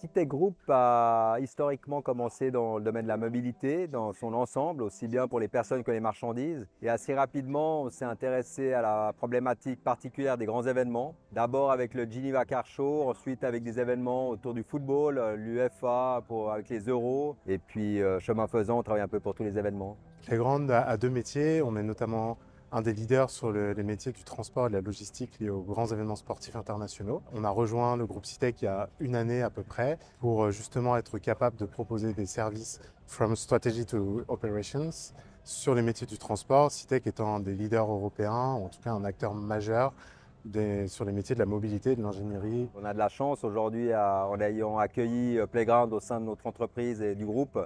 Citec Group a historiquement commencé dans le domaine de la mobilité, dans son ensemble, aussi bien pour les personnes que les marchandises. Et assez rapidement, on s'est intéressé à la problématique particulière des grands événements. D'abord avec le Geneva Car Show, ensuite avec des événements autour du football, l'UEFA avec les euros. Et puis, chemin faisant, on travaille un peu pour tous les événements. Playground a deux métiers. On est notamment un des leaders sur les métiers du transport et de la logistique liés aux grands événements sportifs internationaux. On a rejoint le groupe Citec il y a une année à peu près pour justement être capable de proposer des services from strategy to operations sur les métiers du transport. Citec étant un des leaders européens, en tout cas un acteur majeur sur les métiers de la mobilité et de l'ingénierie. On a de la chance aujourd'hui, en ayant accueilli Playground au sein de notre entreprise et du groupe,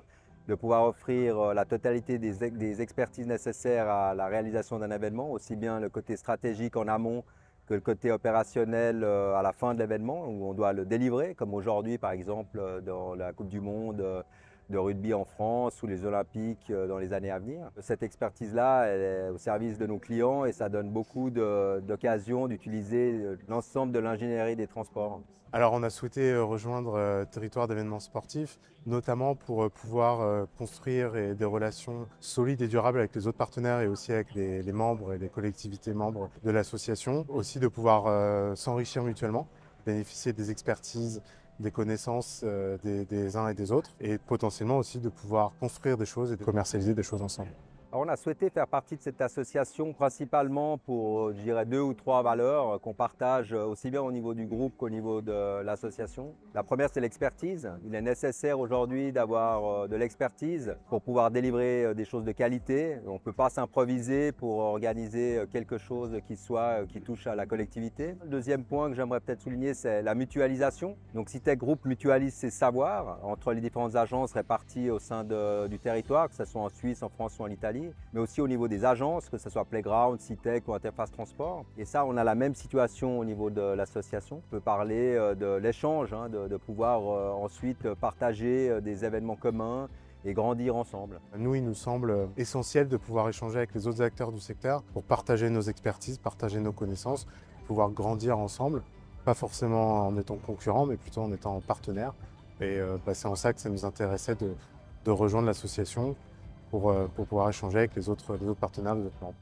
de pouvoir offrir la totalité des expertises nécessaires à la réalisation d'un événement, aussi bien le côté stratégique en amont que le côté opérationnel à la fin de l'événement, où on doit le délivrer, comme aujourd'hui par exemple dans la Coupe du Monde de rugby en France ou les Olympiques dans les années à venir. Cette expertise-là, elle est au service de nos clients et ça donne beaucoup d'occasions d'utiliser l'ensemble de l'ingénierie des transports. Alors on a souhaité rejoindre Territoire d'événements sportifs, notamment pour pouvoir construire des relations solides et durables avec les autres partenaires et aussi avec les membres et les collectivités membres de l'association. Aussi de pouvoir s'enrichir mutuellement, bénéficier des expertises, des connaissances des uns et des autres et potentiellement aussi de pouvoir construire des choses et de commercialiser des choses ensemble. Alors, on a souhaité faire partie de cette association principalement pour, je dirais, 2 ou 3 valeurs qu'on partage aussi bien au niveau du groupe qu'au niveau de l'association. La première, c'est l'expertise. Il est nécessaire aujourd'hui d'avoir de l'expertise pour pouvoir délivrer des choses de qualité. On ne peut pas s'improviser pour organiser quelque chose qui touche à la collectivité. Le deuxième point que j'aimerais peut-être souligner, c'est la mutualisation. Donc, Citec Group mutualise ses savoirs entre les différentes agences réparties au sein du territoire, que ce soit en Suisse, en France ou en Italie, mais aussi au niveau des agences, que ce soit Playground, Citec ou Interface Transport. Et ça, on a la même situation au niveau de l'association. On peut parler de l'échange, de pouvoir ensuite partager des événements communs et grandir ensemble. Nous, il nous semble essentiel de pouvoir échanger avec les autres acteurs du secteur pour partager nos expertises, partager nos connaissances, pouvoir grandir ensemble, pas forcément en étant concurrents, mais plutôt en étant partenaires. Et c'est en ça que ça nous intéressait de rejoindre l'association pour pouvoir échanger avec les autres partenaires, les autres membres.